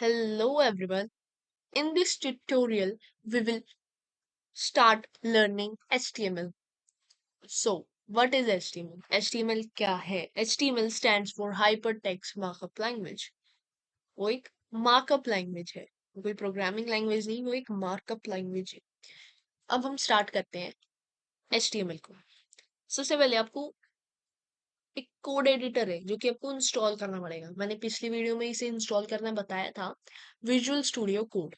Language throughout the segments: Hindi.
Hello everyone. In this tutorial, we will start learning HTML. So, what is HTML? HTML क्या है? HTML stands for Hypertext Markup Language. वो एक मार्कअप लैंग्वेज है, वो कोई प्रोग्रामिंग लैंग्वेज नहीं, वो एक मार्कअप लैंग्वेज है। अब हम स्टार्ट करते हैं HTML को। सबसे पहले आपको एक कोड एडिटर है जो कि आपको इंस्टॉल करना पड़ेगा। मैंने पिछली वीडियो में इसे इंस्टॉल करना बताया था, विजुअल स्टूडियो कोड।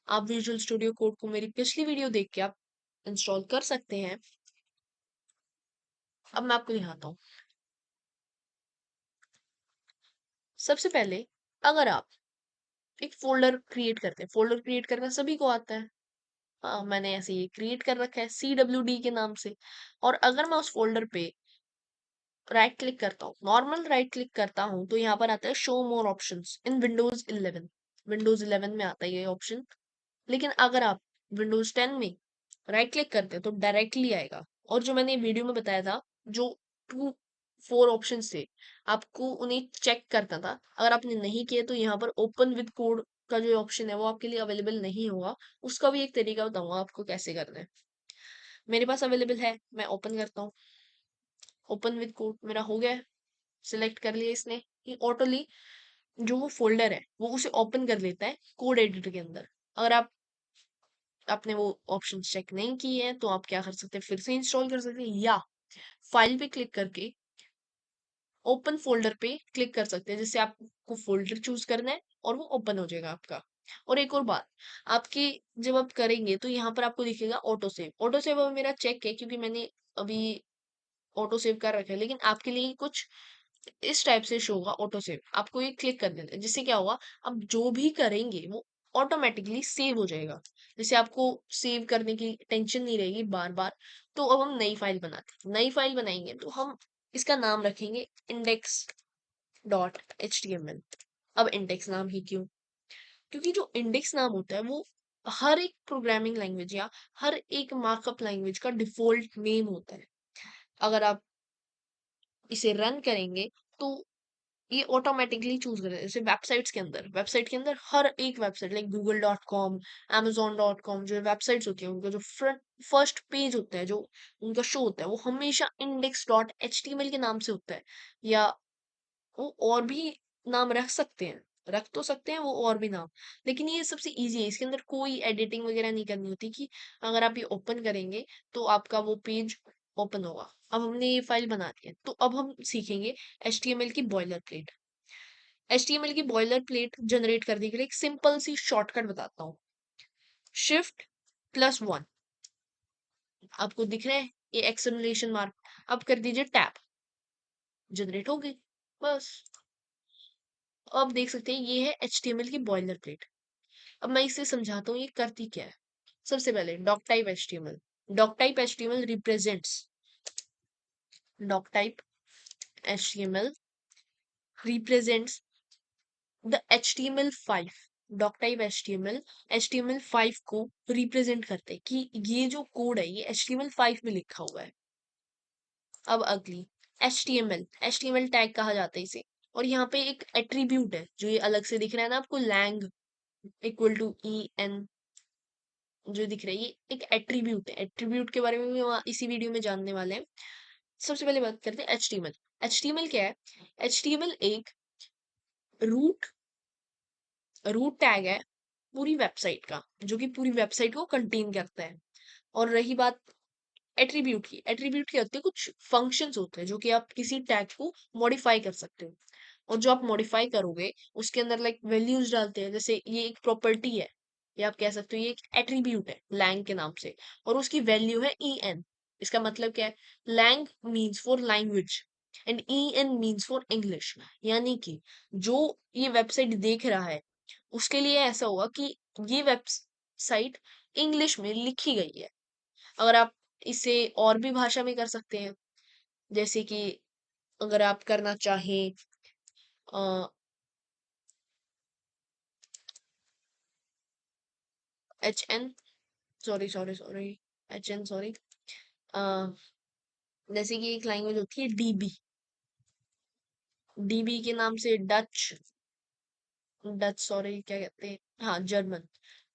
आप विजुअल स्टूडियो कोड को मेरी पिछली वीडियो देख के आप इंस्टॉल कर सकते हैं। अब मैं आपको दिखाता हूँ। सबसे पहले अगर आप एक फोल्डर क्रिएट करते हैं, फोल्डर क्रिएट करना सभी को आता है। हाँ, मैंने ऐसे ये क्रिएट कर रखा है CWD के नाम से। और अगर मैं उस फोल्डर पे राइट क्लिक करता हूँ, नॉर्मल राइट क्लिक करता हूँ, तो यहाँ पर आता है शो मोर ऑप्शंस इन विंडोज 11 में आता है ये ऑप्शन। लेकिन अगर आप विंडोज 10 में राइट क्लिक करते हैं तो डायरेक्टली आएगा। और जो मैंने वीडियो में बताया था, जो 4 ऑप्शंस थे, आपको उन्हें चेक करना था। अगर आपने नहीं किए तो यहाँ पर ओपन विद कोड का जो ऑप्शन है वो आपके लिए अवेलेबल नहीं होगा। उसका भी एक तरीका बताऊंगा आपको कैसे करना है। मेरे पास अवेलेबल है, मैं ओपन करता हूँ। ओपन विद कोड मेरा हो गया है, सिलेक्ट कर लिया इसने। ये ऑटोली जो वो फोल्डर है वो उसे ओपन कर लेता है कोड एडिटर के अंदर। अगर आप आपने वो ऑप्शन चेक नहीं किए हैं तो आप क्या कर सकते हैं, फिर से इंस्टॉल कर सकते हैं, या फाइल पे क्लिक करके ओपन फोल्डर पे क्लिक कर सकते हैं, जिससे आपको फोल्डर चूज करना है और वो ओपन हो जाएगा आपका। और एक और बात, आपके जब आप करेंगे तो यहाँ पर आपको दिखेगा ऑटो सेव। ऑटो सेव अब मेरा चेक है क्योंकि मैंने अभी ऑटो सेव कर रखा है, लेकिन आपके लिए कुछ इस टाइप से शो होगा ऑटो सेव। आपको ये क्लिक कर देना है, जिससे क्या होगा, अब जो भी करेंगे वो ऑटोमेटिकली सेव हो जाएगा। जैसे आपको सेव करने की टेंशन नहीं रहेगी बार बार। तो अब हम नई फाइल बनाते हैं, नई फाइल बनाएंगे तो हम इसका नाम रखेंगे index.html। अब इंडेक्स नाम ही क्यों? क्योंकि जो इंडेक्स नाम होता है वो हर एक प्रोग्रामिंग लैंग्वेज या हर एक मार्कअप लैंग्वेज का डिफॉल्ट नेम होता है। अगर आप इसे रन करेंगे तो ये ऑटोमेटिकली चूज करें। जैसे वेबसाइट के अंदर हर एक वेबसाइट लाइक google.com, amazon.com, जो वेबसाइट्स होती हैं उनका जो फ्रंट फर्स्ट पेज होता है, जो उनका शो होता है, वो हमेशा index.html के नाम से होता है। या वो और भी नाम रख सकते हैं, रख तो सकते हैं वो और भी नाम, लेकिन ये सबसे इजी है। इसके अंदर कोई एडिटिंग वगैरह नहीं करनी होती कि अगर आप ये ओपन करेंगे तो आपका वो पेज ओपन होगा। अब हमने ये फाइल बना दी है तो अब हम सीखेंगे HTML की बॉयलर प्लेट। HTML की बॉयलर प्लेट जनरेट करने के लिए एक सिंपल सी शॉर्टकट बताता हूँ। Shift+1 आपको दिख रहा है, ये एक्सक्लेमेशन मार्क। अब कर दीजिए टैप, जनरेट हो गई बस। अब देख सकते हैं ये है HTML की बॉयलर प्लेट। अब मैं इसे समझाता हूँ ये करती क्या है। सबसे पहले doctype HTML represents doctype HTML represents the HTML5। Doctype HTML5 को रिप्रेजेंट करते हैं कि ये जो कोड है ये HTML5 में लिखा हुआ है। अब अगली HTML टैग कहा जाता है इसे। और यहाँ पे एक एट्रीब्यूट है जो ये अलग से दिख रहा है ना आपको, लैंग इक्वल टू EN जो दिख रहा है, ये एक एट्रीब्यूट है। एट्रीब्यूट के बारे में भी हम इसी वीडियो में जानने वाले हैं। सबसे पहले बात करते हैं HTML। HTML क्या है? HTML एक रूट रूट टैग है पूरी वेबसाइट का, जो कि पूरी वेबसाइट को कंटेन करता है। और रही बात एट्रीब्यूट की होती है कुछ फंक्शंस होते हैं जो कि आप किसी टैग को मॉडिफाई कर सकते हो। और जो आप मॉडिफाई करोगे उसके अंदर लाइक वैल्यूज डालते हैं। जैसे ये एक प्रॉपर्टी है, या आप कह सकते हो ये एक एट्रीब्यूट है लैंग के नाम से, और उसकी वैल्यू है EN। इसका मतलब क्या है? Lang means for language and EN means for English. यानी कि जो ये वेबसाइट देख रहा है उसके लिए ऐसा होगा कि ये वेबसाइट इंग्लिश में लिखी गई है। अगर आप इसे और भी भाषा में कर सकते हैं, जैसे कि अगर आप करना चाहें HN, सॉरी HN सॉरी, जैसे कि एक लैंग्वेज होती है DB, DB के नाम से डच डच, सॉरी क्या कहते हैं, हाँ जर्मन,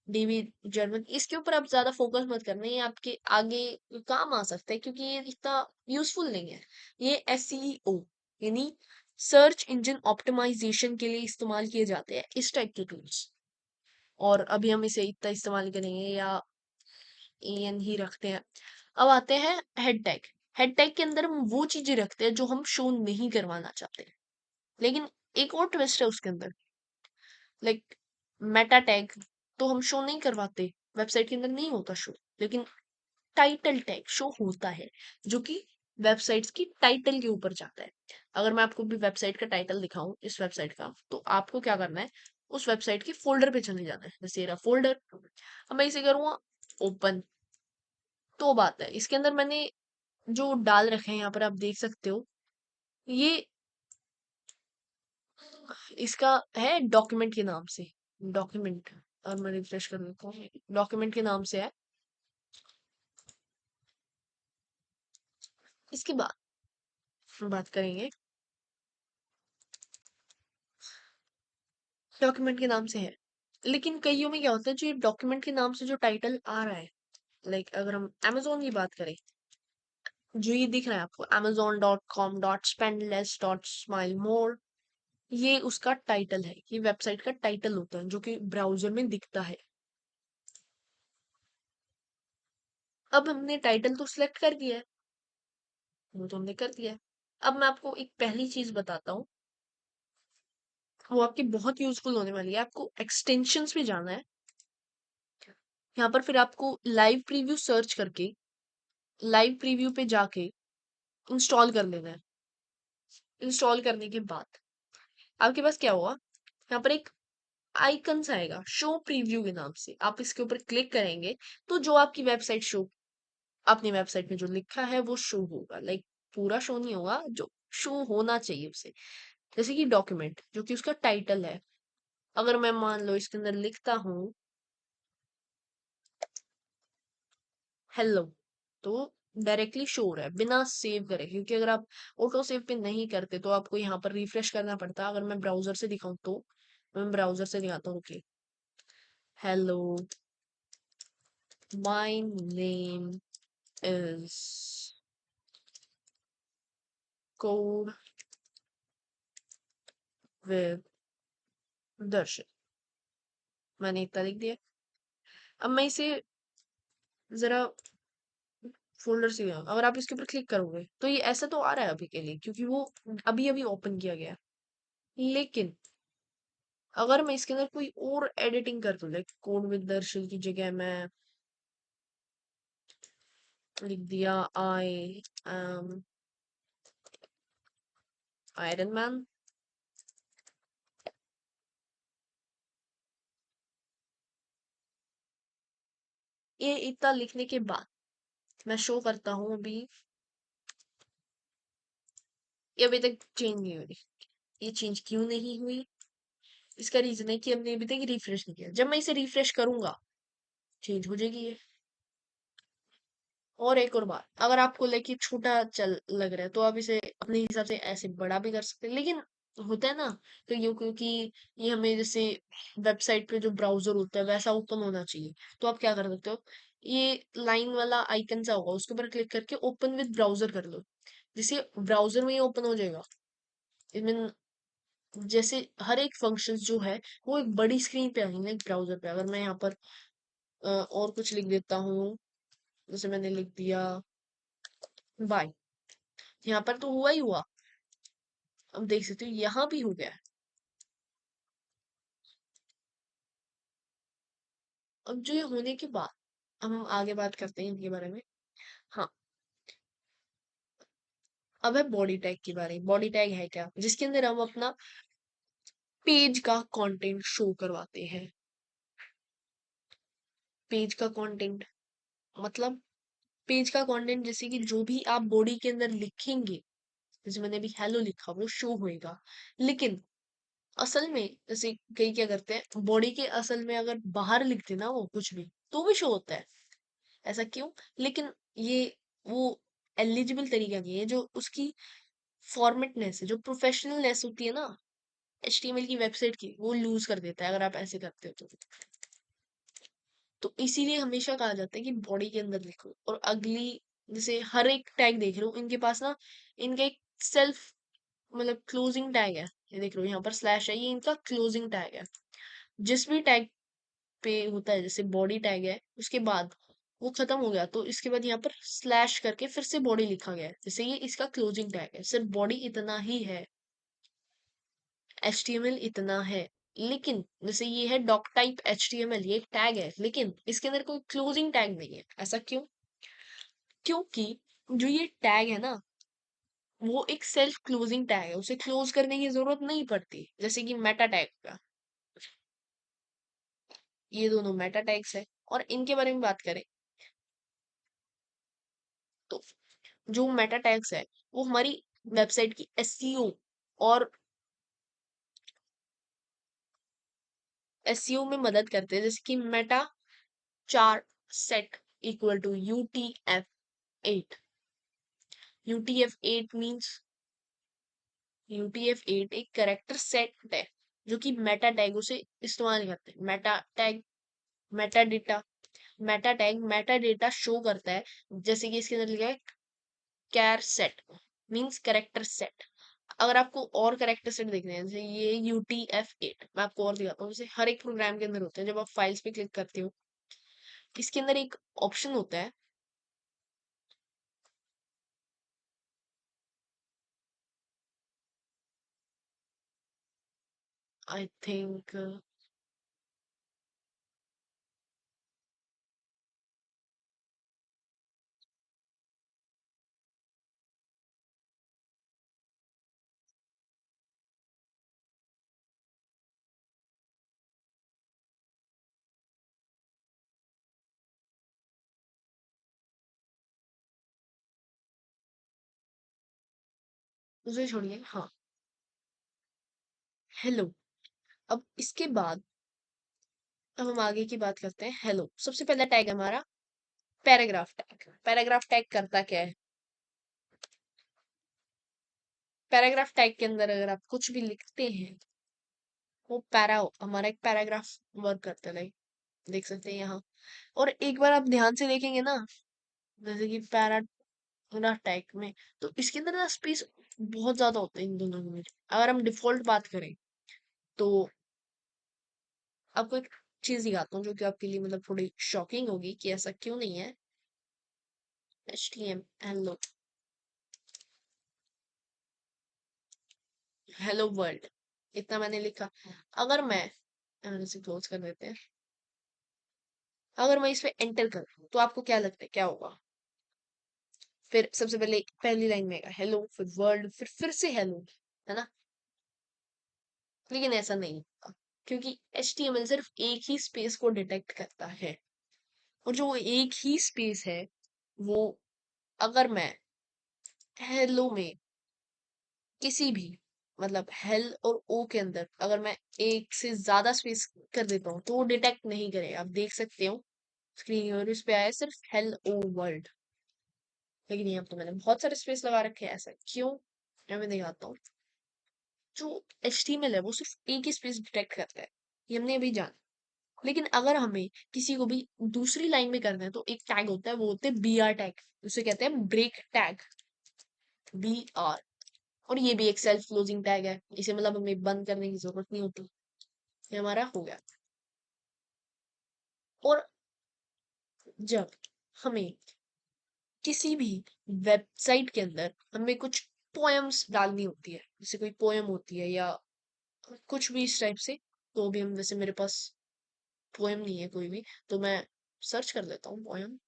डीवी जर्मन। इसके ऊपर आप ज्यादा फोकस मत करना, ये आपके आगे काम आ सकता है क्योंकि ये इतना यूजफुल नहीं है। ये एसईओ यानी सर्च इंजन ऑप्टिमाइजेशन के लिए इस्तेमाल किए जाते हैं इस टाइप के टूल्स। और अभी हम इसे इतना इस्तेमाल करेंगे या एन ही रखते हैं। अब आते हैं हेड टैग। हेड टैग के अंदर हम वो चीजें रखते हैं जो हम शो नहीं करवाना चाहते, लेकिन एक और ट्विस्ट है उसके अंदर। लाइक मेटा टैग तो हम शो नहीं करवाते, वेबसाइट के अंदर नहीं होता शो, लेकिन टाइटल टैग शो होता है, जो कि वेबसाइट्स की टाइटल के ऊपर जाता है। अगर मैं आपको भी वेबसाइट का टाइटल दिखाऊं इस वेबसाइट का, तो आपको क्या करना है, उस वेबसाइट के फोल्डर पे चले जाना है, जैसे ये रहा फोल्डर। अब मैं इसे करूंगा ओपन, तो बात है इसके अंदर मैंने जो डाल रखे हैं यहाँ पर आप देख सकते हो, ये इसका है डॉक्यूमेंट के नाम से, डॉक्यूमेंट। और मैं रिफ्रेश कर देता हूँ, डॉक्यूमेंट के नाम से है। इसके बाद हम बात करेंगे, डॉक्यूमेंट के नाम से है, लेकिन कईयों में क्या होता है, जो ये डॉक्यूमेंट के नाम से जो टाइटल आ रहा है, लाइक अगर हम amazon की बात करें, जो ये दिख रहा है आपको amazon.com.spendless.smile more, ये उसका टाइटल है, ये वेबसाइट का टाइटल होता है जो कि ब्राउजर में दिखता है। अब हमने टाइटल तो सिलेक्ट कर दिया है, वो तो हमने कर दिया है। अब मैं आपको एक पहली चीज बताता हूँ, वो आपकी बहुत यूजफुल होने वाली है। आपको एक्सटेंशंस पे जाना है, यहाँ पर फिर आपको लाइव प्रीव्यू सर्च करके लाइव प्रीव्यू पे जाके इंस्टॉल कर लेना है। इंस्टॉल करने के बाद आपके पास क्या होगा, यहाँ पर एक आइकन्स आएगा शो प्रीव्यू के नाम से, आप इसके ऊपर क्लिक करेंगे तो जो आपकी वेबसाइट शो, अपनी वेबसाइट में जो लिखा है वो शो होगा। लाइक पूरा शो नहीं होगा, जो शो होना चाहिए उसे। जैसे कि डॉक्यूमेंट जो कि उसका टाइटल है, अगर मैं मान लो इसके अंदर लिखता हूँ हेलो, तो डायरेक्टली शो हो रहा है बिना सेव करे, क्योंकि अगर आप ऑटो सेव पे नहीं करते तो आपको यहाँ पर रिफ्रेश करना पड़ता है। अगर मैं ब्राउजर से दिखाऊं तो मैं ब्राउजर से दिखाता हूँ कि hello my name is code with Darshan, मैंने इतना लिख दिया। अब मैं इसे जरा फोल्डर से गया, अगर आप इसके ऊपर क्लिक करोगे तो ये ऐसा तो आ रहा है अभी के लिए, क्योंकि वो अभी अभी ओपन किया गया है। लेकिन अगर मैं इसके अंदर कोई और एडिटिंग कर दूं, लाइक कोड विद दर्शन की जगह मैं लिख दिया आई एम आयरन मैन, ये इतना लिखने के बाद मैं शो करता हूँ अभी, ये अभी तक चेंज नहीं हुई। ये चेंज क्यों नहीं हुई, इसका रीजन है कि हमने अभी तक रिफ्रेश नहीं किया। जब मैं इसे रिफ्रेश करूंगा चेंज हो जाएगी ये। और एक और बात, अगर आपको लेके छोटा चल लग रहा है तो आप इसे अपने हिसाब से ऐसे बड़ा भी कर सकते हैं, लेकिन होता है ना, तो ये क्योंकि ये हमें जैसे वेबसाइट पे जो ब्राउजर होता है वैसा ओपन होना चाहिए, तो आप क्या कर सकते हो, ये लाइन वाला आइकन सा होगा उसके ऊपर क्लिक करके ओपन विद ब्राउजर कर लो, जिससे ब्राउजर में ये ओपन हो जाएगा। इनमें जैसे हर एक फंक्शन जो है वो एक बड़ी स्क्रीन पे आएंगे एक ब्राउजर पे। अगर मैं यहाँ पर और कुछ लिख देता हूँ, जैसे मैंने लिख दिया बाय, यहाँ पर तो हुआ ही हुआ। अब देख सकते हो यहाँ भी हो गया है। अब जो ये होने के बाद हम आगे बात करते हैं इनके बारे में। हाँ, अब है बॉडी टैग के बारे में। बॉडी टैग है क्या, जिसके अंदर हम अपना पेज का कंटेंट शो करवाते हैं। पेज का कंटेंट मतलब पेज का कंटेंट जैसे कि जो भी आप बॉडी के अंदर लिखेंगे, जैसे मैंने अभी हेलो लिखा वो शो होएगा। लेकिन असल में जैसे कई क्या करते हैं, बॉडी के असल में अगर बाहर लिख देना वो कुछ भी तो भी शो होता है। ऐसा क्यों, लेकिन ये वो एलिजिबल तरीका नहीं है, जो उसकी फॉर्मेटनेस है, जो प्रोफेशनलनेस होती है ना, HTML की वेबसाइट की वो लूज कर देता है अगर आप ऐसे करते हो तो इसीलिए हमेशा कहा जाता है कि बॉडी के अंदर लिखो। और अगली जैसे हर एक टैग देख रहे हो इनके पास ना, इनका एक सेल्फ मतलब क्लोजिंग टैग है। ये देख रहे हो यहाँ पर स्लैश है, ये इनका क्लोजिंग टैग है। जिस भी टैग पे होता है, जैसे बॉडी टैग है उसके बाद वो खत्म हो गया तो इसके बाद यहाँ पर स्लैश करके फिर से बॉडी लिखा गया है, जैसे ये इसका क्लोजिंग टैग है। सिर्फ बॉडी इतना ही है, HTML इतना है। लेकिन जैसे ये है डॉक टाइप HTML, ये एक टैग है लेकिन इसके अंदर कोई क्लोजिंग टैग नहीं है। ऐसा क्यों? क्योंकि जो ये टैग है ना, वो एक सेल्फ क्लोजिंग टैग है, उसे क्लोज करने की जरूरत नहीं पड़ती, जैसे कि मेटा टैग का। ये दोनों मेटा टैग्स है। और इनके बारे में बात करें तो जो मेटा टैग्स है वो हमारी वेबसाइट की SEO और SEO में मदद करते हैं। जैसे कि मेटा चार set equal to UTF-8। UTF-8 means UTF-8 एक करेक्टर सेट है जो कि मेटा टैगों से इस्तेमाल करते हैं। Meta tag, Meta data, Meta tag Meta data show करता है। जैसे कि इसके अंदर लिखा है कैर सेट मीन्स करेक्टर सेट। अगर आपको और करेक्टर सेट देखने हैं, जैसे ये UTF-8, मैं आपको और दिखाता हूँ। जैसे हर एक प्रोग्राम के अंदर होते हैं, जब आप फाइल्स पे क्लिक करते हो इसके अंदर एक ऑप्शन होता है। आई थिंक उसे छोड़िए। हाँ, हेलो। अब इसके बाद अब हम आगे की बात करते हैं। हेलो सबसे पहला टैग हमारा पैराग्राफ टैग। पैराग्राफ टैग करता क्या है? पैराग्राफ टैग के अंदर अगर आप कुछ भी लिखते हैं, वो हमारा एक पैराग्राफ वर्क करता है, लाइक देख सकते हैं यहाँ। और एक बार आप ध्यान से देखेंगे ना, जैसे कि पैराग्राफ टैग में, तो इसके अंदर ना स्पेस बहुत ज्यादा होता है इन दोनों में। अगर हम डिफॉल्ट बात करें तो आपको एक चीज दिखाता हूँ जो कि आपके लिए मतलब थोड़ी शॉकिंग होगी कि ऐसा क्यों नहीं है। HTML हेलो, हेलो वर्ल्ड, इतना मैंने लिखा। अगर मैं इसे क्लोज कर देते हैं, अगर मैं इस पे एंटर करूँ तो आपको क्या लगता है क्या होगा? फिर सबसे पहले पहली लाइन में आएगा हेलो, फिर वर्ल्ड, फिर से हेलो, है ना? लेकिन ऐसा नहीं होगा, क्योंकि HTML सिर्फ एक ही स्पेस को डिटेक्ट करता है। और जो वो एक ही स्पेस है वो, अगर मैं हेलो में किसी भी मतलब हेल और ओ के अंदर अगर मैं एक से ज्यादा स्पेस कर देता हूँ तो वो डिटेक्ट नहीं करेगा। आप देख सकते हो स्क्रीन और इस पे आया सिर्फ हेल ओ वर्ल्ड। लेकिन यहाँ तो मैंने बहुत सारे स्पेस लगा रखे हैं, ऐसा क्यों? मैं दिखाता हूँ। जो HTML है वो सिर्फ एक ही स्पेस डिटेक्ट करता है, ये हमने अभी जाना। लेकिन अगर हमें किसी को भी दूसरी लाइन में करना है तो एक टैग होता है, वो होते हैं BR टैग, उसे कहते हैं ब्रेक टैग, BR। और ये भी एक सेल्फ क्लोजिंग टैग है, इसे मतलब हमें बंद करने की जरूरत नहीं होती। ये हमारा हो गया। और जब हमें किसी भी वेबसाइट के अंदर हमें कुछ पोएम्स डालनी होती है, जैसे कोई पोएम होती है या कुछ भी इस टाइप से, तो भी हम जैसे मेरे पास पोएम नहीं है कोई भी, तो मैं सर्च कर लेता हूँ पोएम।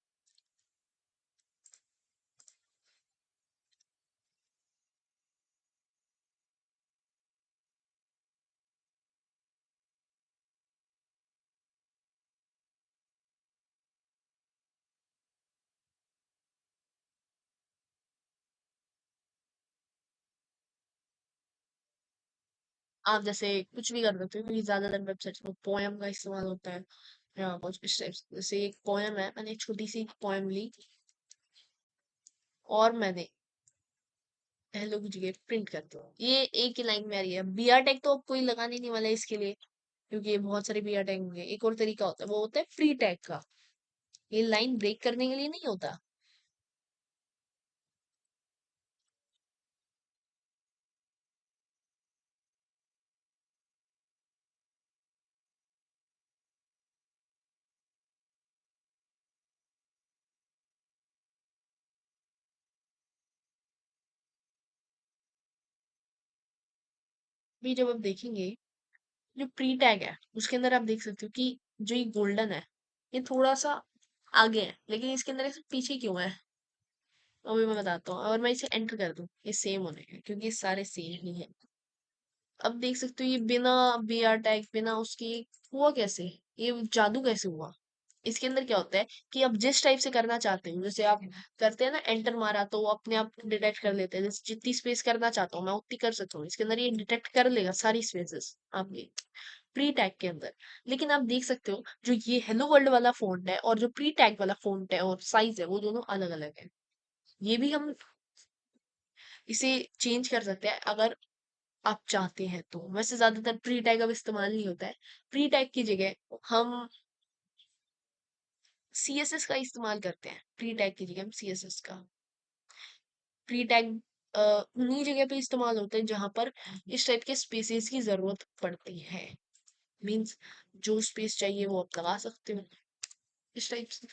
आप जैसे कुछ भी कर सकते हो क्योंकि ज्यादातर वेबसाइट्स में पोएम का इस्तेमाल होता है या कुछ इस टाइप से। जैसे एक पोएम है, मैंने एक छोटी सी पोएम ली और मैंने हेलो की जगह प्रिंट करते हो, ये एक ही लाइन में आ रही है। बीआर टैग तो अब कोई लगाने नहीं वाला है इसके लिए, क्योंकि ये बहुत सारे बीआर टैग होंगे। एक और तरीका होता है, वो होता है प्री टैग का। ये लाइन ब्रेक करने के लिए नहीं होता। भी जब आप देखेंगे, जो प्री टैग है उसके अंदर आप देख सकते हो कि जो ये गोल्डन है, ये थोड़ा सा आगे है, लेकिन इसके अंदर ऐसे पीछे क्यों है, वो भी मैं बताता हूँ। और मैं इसे एंटर कर दूं, ये सेम होने हैं, क्योंकि ये सारे सेम ही है। अब देख सकते हो ये बिना बीआर टैग, बिना उसकी, हुआ कैसे, ये जादू कैसे हुआ। इसके अंदर क्या होता है कि आप जिस टाइप से करना चाहते हो, जैसे आप करते हैं ना एंटर मारा तो वो अपने आप डिटेक्ट कर लेते हैं, जैसे जितनी स्पेस करना चाहता हूँ मैं उतनी कर सकता हूँ, इसके अंदर ये डिटेक्ट कर लेगा सारी स्पेसेस आपकी प्री टैग के अंदर। लेकिन आप देख सकते हो जो ये हेलो वर्ल्ड वाला फॉन्ट है और जो प्री टैग वाला फॉन्ट है और साइज है, वो दोनों अलग अलग है। ये भी हम इसे चेंज कर सकते हैं अगर आप चाहते हैं तो। वैसे ज्यादातर प्री टैग अब इस्तेमाल नहीं होता है। प्री टैग की जगह हम सीएसएस का इस्तेमाल करते हैं, प्री टैग की जगह हम सीएसएस का। प्री टैग उन्हीं जगह पे इस्तेमाल होते हैं जहां पर इस टाइप के स्पेसेस की जरूरत पड़ती है। मींस जो स्पेस चाहिए वो आप लगा सकते हो इस टाइप से।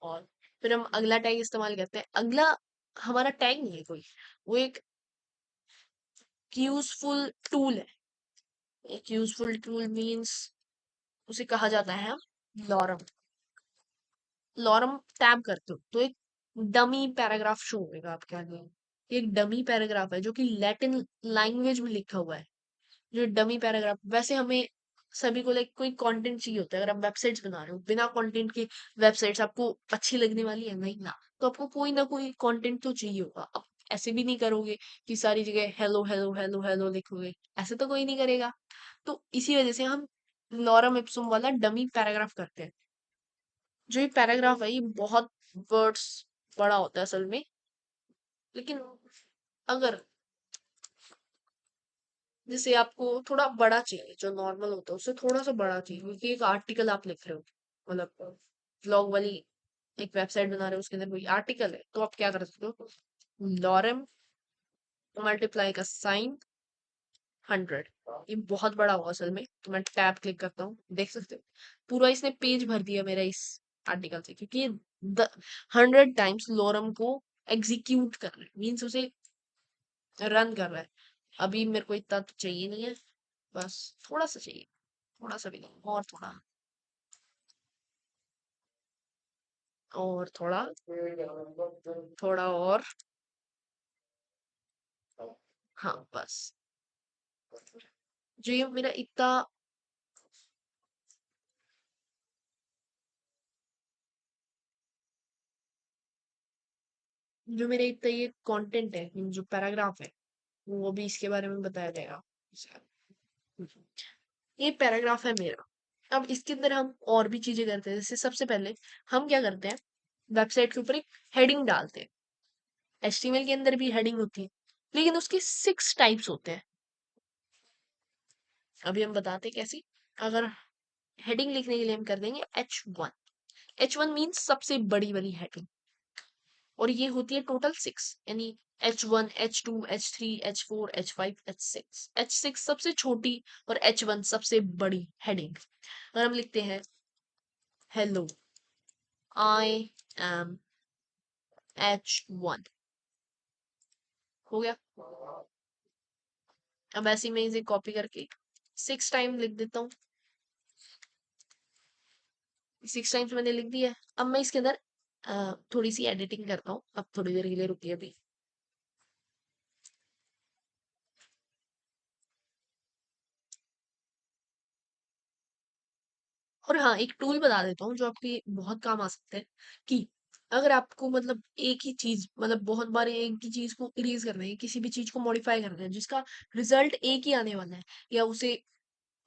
और फिर हम अगला टैग इस्तेमाल करते हैं। अगला हमारा टैग नहीं है कोई, वो एक यूजफुल टूल है। एक यूजफुल टूल मींस उसे कहा जाता है लॉरम। लॉरम टैब करते हो तो एक डमी पैराग्राफ शो होगा आपके आगे। ये एक डमी पैराग्राफ है जो कि लैटिन लैंग्वेज में लिखा हुआ है। जो डमी पैराग्राफ, वैसे हमें सभी को लाइक कोई कंटेंट चाहिए होता है। अगर आप वेबसाइट्स बना रहे हो, बिना कंटेंट के वेबसाइट्स आपको अच्छी लगने वाली है नहीं ना, तो आपको कोई ना कोई कंटेंट तो चाहिए होगा। आप ऐसे भी नहीं करोगे कि सारी जगह हेलो हेलो हेलो हेलो लिखोगे, ऐसे तो कोई नहीं करेगा। तो इसी वजह से हम लॉरम इप्सुम वाला डमी पैराग्राफ करते हैं। जो ये पैराग्राफ है ये बहुत वर्ड्स बड़ा होता है असल में। लेकिन अगर जैसे आपको थोड़ा बड़ा चाहिए, जो नॉर्मल होता है उससे थोड़ा सा बड़ा चाहिए, क्योंकि एक आर्टिकल आप लिख रहे हो, मतलब ब्लॉग वाली एक वेबसाइट बना रहे हो, उसके अंदर कोई आर्टिकल है, तो आप क्या कर सकते हो, लॉरम मल्टीप्लाई का साइन 100। ये बहुत बड़ा होगा असल में, तो मैं टैब क्लिक करता हूँ, देख सकते हो पूरा इसने पेज भर दिया मेरा इस आर्टिकल से, क्योंकि ये 100 टाइम्स लॉरम को एग्जीक्यूट कर रहा है, मीन्स उसे रन कर रहा है। अभी मेरे को इतना तो चाहिए नहीं है, बस थोड़ा सा चाहिए, थोड़ा सा भी नहीं, और थोड़ा, और थोड़ा, थोड़ा और, हाँ बस। जो ये मेरा इतना, जो मेरा इतना ये कंटेंट है, जो पैराग्राफ है, वो भी इसके बारे में बताया जाएगा। ये पैराग्राफ है मेरा। अब इसके अंदर हम और भी चीजें करते हैं, जैसे सबसे पहले हम क्या करते हैं, वेबसाइट के ऊपर एक हेडिंग डालते हैं। एचटीएमएल के अंदर भी हेडिंग होती है, लेकिन उसके 6 टाइप्स होते हैं। अभी हम बताते हैं कैसी। अगर हेडिंग लिखने के लिए हम कर देंगे H1। H1 मीन्स सबसे बड़ी वाली हेडिंग, और ये होती है टोटल 6, यानी H1, H2, H3, H4, H5, H6। H6 सबसे छोटी और H1 सबसे बड़ी हेडिंग। अगर हम लिखते हैं हेलो, आई एम H1, हो गया। अब ऐसे ही मैं इसे कॉपी करके 6 टाइम लिख देता हूँ। 6 टाइम्स मैंने लिख दिया है। अब मैं इसके अंदर थोड़ी सी एडिटिंग करता हूँ, अब थोड़ी देर के लिए रुकिए अभी। और हाँ, एक टूल बता देता हूँ जो आपकी बहुत काम आ सकता है, कि अगर आपको मतलब एक ही चीज, मतलब बहुत बार एक ही चीज को इरेज करना है, किसी भी चीज को मॉडिफाई करना है जिसका रिजल्ट एक ही आने वाला है, या उसे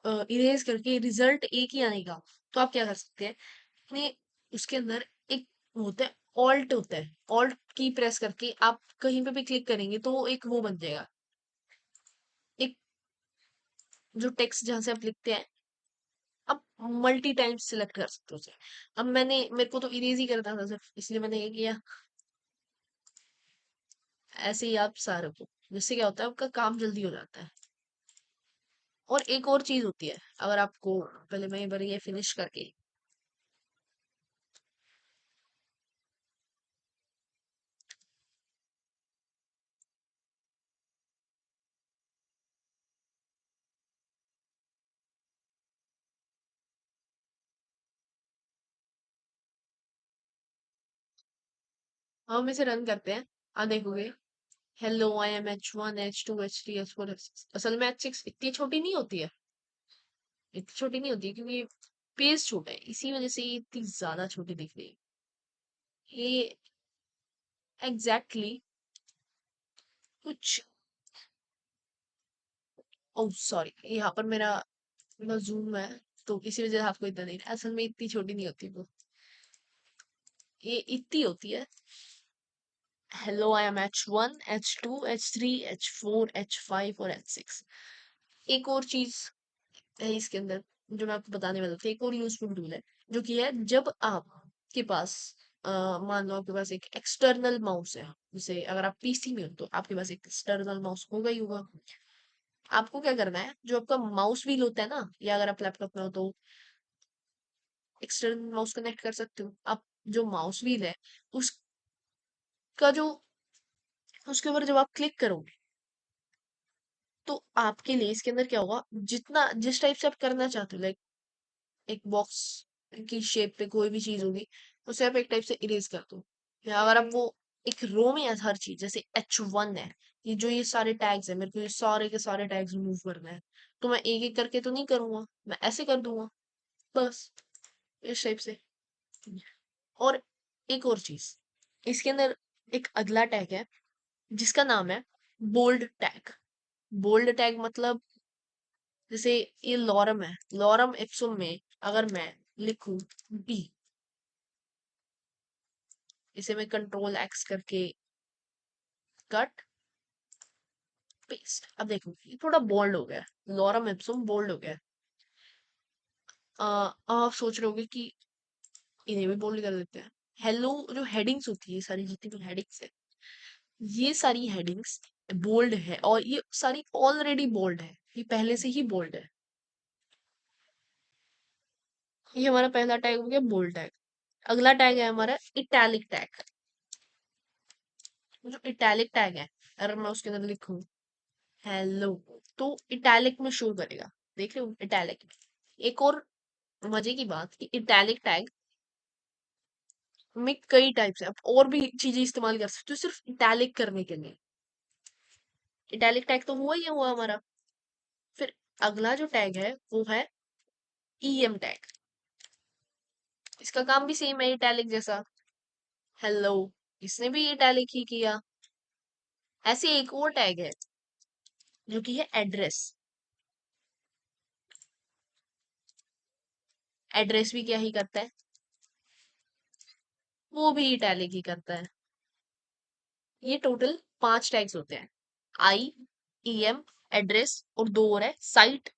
इरेज करके रिजल्ट एक ही आएगा, तो आप क्या कर सकते हैं, अपने उसके अंदर एक होता है ऑल्ट होता है, ऑल्ट की प्रेस करके आप कहीं पे भी क्लिक करेंगे तो वो एक वो बन जाएगा, एक जो टेक्स्ट जहां से आप लिखते हैं, आप मल्टी टाइम्स सिलेक्ट कर सकते हो उसे। अब मेरे को तो इरेज ही करना था सिर्फ, इसलिए मैंने ये किया। ऐसे ही आप सारे को, जिससे क्या होता है आपका काम जल्दी हो जाता है। और एक और चीज होती है, अगर आपको, पहले मैं एक बार ये फिनिश करके, हम इसे रन करते हैं, आ देखोगे, hello I am H1 H2 H3 H4 H6। असल में H6 इतनी छोटी नहीं होती है, इतनी छोटी नहीं होती है, क्योंकि पेज छोटा है, इसी वजह से ये इतनी ज्यादा छोटी दिख रही है। ये एग्जैक्टली exactly कुछ, ओह सॉरी, यहाँ पर मेरा जूम है, तो इसी वजह से आपको इतना नहीं, असल में इतनी छोटी नहीं होती वो, ये इतनी होती है। Hello I am H1 H2 H3 H4 H5 और H6। एक और चीज है इसके अंदर जो मैं आपको बताने वाला था, एक और यूजफुल टूल है, जो कि है जब आपके पास मान लो आपके पास एक एक्सटर्नल माउस है, जैसे अगर आप पीसी में हो तो आपके पास एक एक्सटर्नल माउस होगा ही होगा। आपको क्या करना है, जो आपका माउस व्हील होता है ना, या अगर आप लैपटॉप में हो तो एक्सटर्नल माउस कनेक्ट कर सकते हो आप। जो माउस व्हील है उसका जो, उसके ऊपर जब आप क्लिक करोगे तो आपके लिए इसके अंदर क्या होगा, जितना जिस टाइप से आप करना चाहते हो, लाइक एक बॉक्स की शेप पे कोई भी चीज होगी, उसे आप एक टाइप से इरेज कर दो। या अगर आप वो एक रो में है हर चीज, जैसे H1 है, ये जो ये सारे टैग्स है, मेरे को ये सारे के सारे टैग्स रिमूव करना है, तो मैं एक एक करके तो नहीं करूंगा, मैं ऐसे कर दूंगा बस, इस टाइप से। और एक और चीज, इसके अंदर एक अगला टैग है जिसका नाम है बोल्ड टैग। बोल्ड टैग मतलब, जैसे ये लॉरम है, लॉरम इप्सुम में अगर मैं लिखूं बी, इसे मैं कंट्रोल एक्स करके कट पेस्ट, अब देखो ये थोड़ा बोल्ड हो गया, लॉरम इप्सुम बोल्ड हो गया। आप सोच रहे होगे कि इन्हें भी बोल्ड कर देते हैं। हेलो जो हेडिंग्स होती है, ये सारी जितनी भी हेडिंग्स है, ये सारी हेडिंग्स बोल्ड है, और ये सारी ऑलरेडी बोल्ड है, ये पहले से ही बोल्ड है। ये हमारा पहला टैग हो गया बोल्ड टैग। अगला टैग है हमारा इटैलिक टैग। जो इटैलिक टैग है, अगर मैं उसके अंदर लिखूं हेलो, तो इटैलिक में शो करेगा, देख रहे हो इटैलिक। एक और मजे की बात कि इटैलिक टैग में कई टाइप्स है, आप और भी चीजें इस्तेमाल कर सकते हो सिर्फ इटैलिक करने के लिए। इटैलिक टैग तो हुआ ही हुआ हमारा। फिर अगला जो टैग है वो है EM टैग। इसका काम भी सेम है इटैलिक जैसा, हेलो, इसने भी इटैलिक ही किया। ऐसे एक और टैग है जो कि है एड्रेस। एड्रेस भी क्या ही करता है, वो भी इटैलिक ही करता है। ये टोटल 5 टैग्स होते हैं, आई, EM, एड्रेस, और दो और है साइट।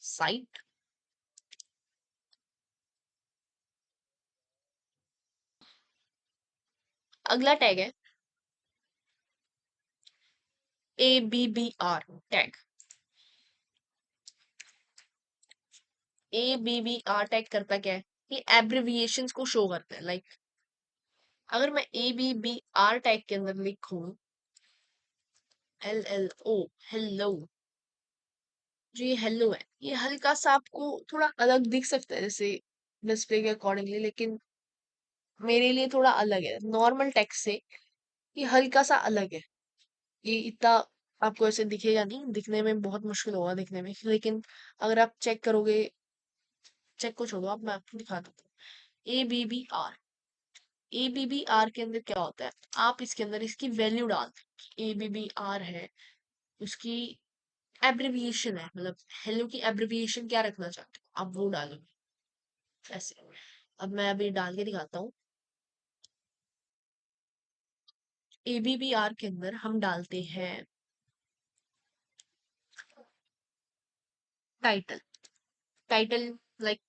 साइट, अगला टैग है ABBR टैग। ABBR टैग करता क्या है, ये एब्रिविएशंस को शो करता है। लाइक अगर मैं ABBR टैग के अंदर लिखूं LLO, हेलो, जो ये हेलो है, ये हल्का सा आपको थोड़ा अलग दिख सकता है जैसे डिस्प्ले के अकॉर्डिंगली, लेकिन मेरे लिए थोड़ा अलग है नॉर्मल टेक्स्ट से, ये हल्का सा अलग है। ये इतना आपको ऐसे दिखेगा नहीं, दिखने में बहुत मुश्किल होगा दिखने में, लेकिन अगर आप चेक करोगे, चेक को छोड़ो, आप मैं आपको दिखा देता हूँ। ABBR, ABBR के अंदर क्या होता है, आप इसके अंदर इसकी वैल्यू डाल, ABBR है, उसकी एब्रिविएशन है, मतलब हेलो की एब्रिविएशन क्या रखना चाहते हो आप वो डालोगे ऐसे। अब मैं अभी डाल के दिखाता हूँ। ABBR के अंदर हम डालते हैं टाइटल। टाइटल लाइक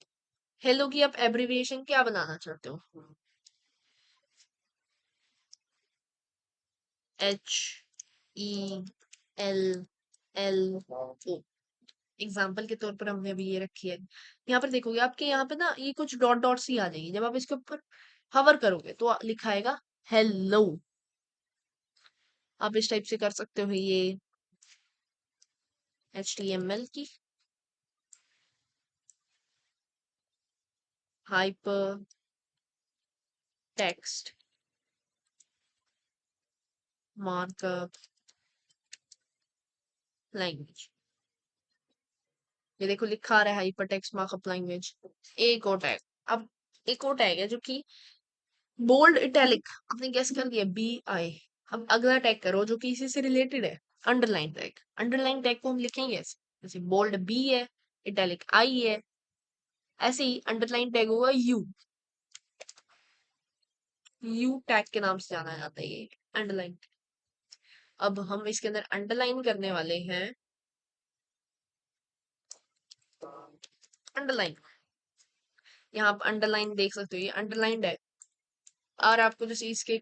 हेलो की आप एब्रिविएशन क्या बनाना चाहते हो? HELLO। एग्जाम्पल के तौर पर हमने अभी ये रखी है। यहाँ पर देखोगे आपके यहाँ पे ना ये कुछ डॉट डॉट सी आ जाएगी, जब आप इसके ऊपर हवर करोगे तो लिखा आएगा हेलो। आप इस टाइप से कर सकते हो ये HTML की हाइपर टेक्स्ट मार्कअप लैंग्वेज। ये देखो लिखा आ रहा है हाइपर टेक्स्ट मार्कअप लैंग्वेज। एक और टैग। अब एक और टैग है जो कि बोल्ड इटैलिक, आपने गेस कर दिया BI। अब अगला टैग करो जो कि इसी से रिलेटेड है, अंडरलाइन टैग। अंडरलाइन टैग को हम लिखेंगे ऐसे, जैसे बोल्ड B है, इटैलिक I है, ऐसे ही अंडरलाइन टैग होगा यू टैग के नाम से जाना जाता है ये अंडरलाइन। अब हम इसके अंदर अंडरलाइन करने वाले हैं अंडरलाइन। यहाँ आप अंडरलाइन देख सकते हो, ये अंडरलाइन है। और आपको जैसे इसके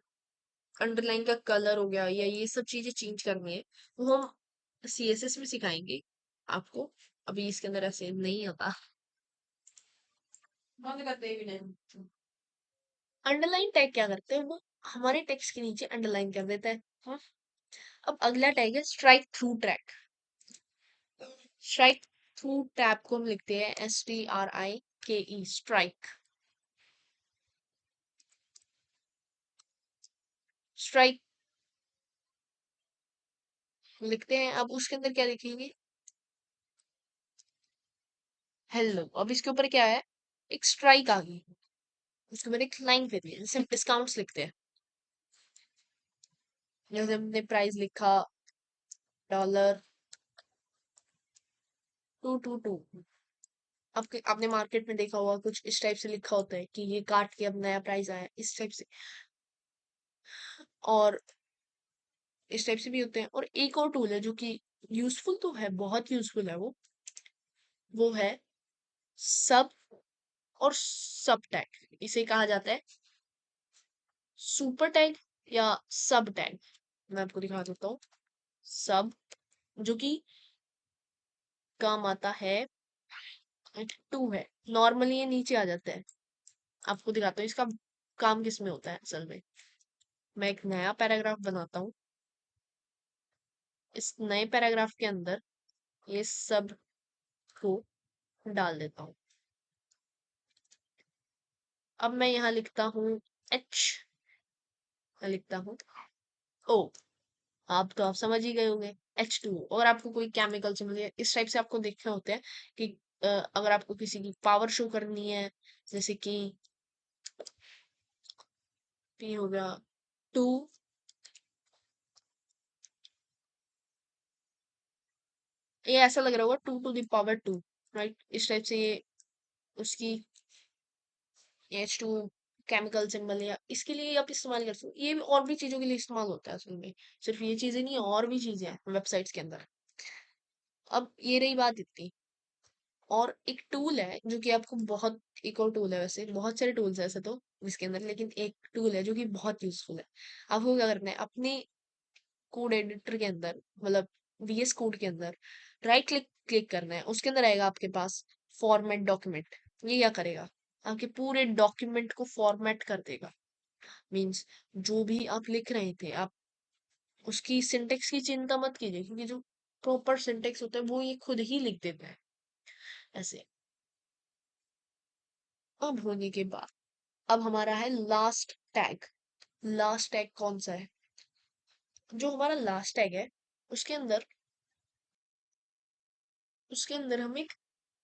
अंडरलाइन का कलर हो गया या ये सब चीजें चेंज करनी है वो हम CSS में सिखाएंगे आपको। अभी इसके अंदर ऐसे नहीं होता। बंद करते भी नहीं। अंडरलाइन टैग क्या करते हैं, वो हमारे टेक्स्ट के नीचे अंडरलाइन कर देता है। हाँ? अब अगला टैग है strike through track. Strike through tab को हम लिखते हैं STRIKE स्ट्राइक। स्ट्राइक लिखते हैं, अब उसके अंदर क्या लिखेंगे हेलो। अब इसके ऊपर क्या है, एक स्ट्राइक आ गई, उसके ऊपर एक लाइन कर दी है, जैसे हम डिस्काउंट्स लिखते हैं। जैसे हमने प्राइस लिखा $222। आपके आपने मार्केट में देखा होगा कुछ इस टाइप से लिखा होता है कि ये काट के अब नया प्राइस आया, इस टाइप से। और इस टाइप से भी होते हैं। और एक और टूल है जो कि यूजफुल तो है, बहुत यूजफुल है वो है सब और सब टैग। इसे कहा जाता है सुपर टैग या सब टैग। मैं आपको दिखा देता हूँ। सब जो कि काम आता है, टू है, नॉर्मली ये नीचे आ जाता है। आपको दिखाता हूँ इसका काम किस में होता है असल में। मैं एक नया पैराग्राफ बनाता हूँ, इस नए पैराग्राफ के अंदर ये सब को डाल देता हूँ। अब मैं यहाँ लिखता हूँ एच, मैं लिखता हूँ ओ। आप समझ ही गए होंगे H2O। और आपको कोई केमिकल से मुझे इस टाइप से आपको देखने होते हैं कि अगर आपको किसी की पावर शो करनी है, जैसे कि P हो गया 2, ये ऐसा लग रहा होगा 2 to the power 2, राइट? इस टाइप से ये उसकी H2 केमिकल सिंबल या इसके लिए आप इस्तेमाल कर सकते हो। ये भी और भी चीजों के लिए इस्तेमाल होता है असल में, सिर्फ ये चीजें नहीं है, और भी चीजें हैं वेबसाइट्स के अंदर। अब ये रही बात इतनी। और एक टूल है जो कि आपको बहुत, एक और टूल है, वैसे बहुत सारे टूल्स है ऐसे तो इसके अंदर, लेकिन एक टूल है जो कि बहुत यूजफुल है। आपको क्या करना है, अपने कोड एडिटर के अंदर, मतलब VS कोड के अंदर राइट क्लिक क्लिक करना है। उसके अंदर आएगा आपके पास फॉर्मेट डॉक्यूमेंट। ये क्या करेगा, आपके पूरे डॉक्यूमेंट को फॉर्मेट कर देगा। मीन्स जो भी आप लिख रहे थे, आप उसकी सिंटेक्स की चिंता मत कीजिए, क्योंकि जो प्रॉपर सिंटेक्स होता है वो ये खुद ही लिख देता है ऐसे। अब होने के बाद अब हमारा है लास्ट टैग। लास्ट टैग कौन सा है, जो हमारा लास्ट टैग है उसके अंदर, उसके अंदर हम एक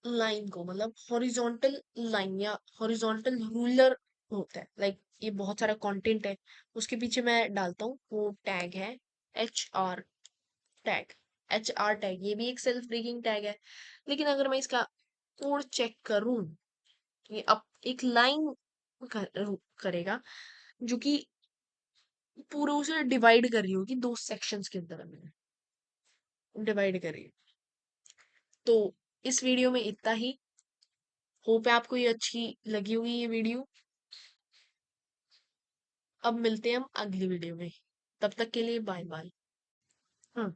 लाइन को, मतलब हॉरिजॉन्टल लाइन या हॉरिजॉन्टल रूलर होता है, लाइक ये बहुत सारा कंटेंट है, उसके पीछे मैं डालता हूँ वो टैग है HR टैग। HR टैग ये भी एक सेल्फ ब्रेकिंग टैग है, लेकिन अगर मैं इसका कोड चेक करूं, ये अब एक लाइन करेगा, जो कि पूरा उसे डिवाइड कर रही होगी 2 सेक्शंस के अंदर में, डिवाइड करेगी। तो इस वीडियो में इतना ही। होप है आपको ये अच्छी लगी होगी ये वीडियो। अब मिलते हैं हम अगली वीडियो में। तब तक के लिए बाय बाय। हुँ।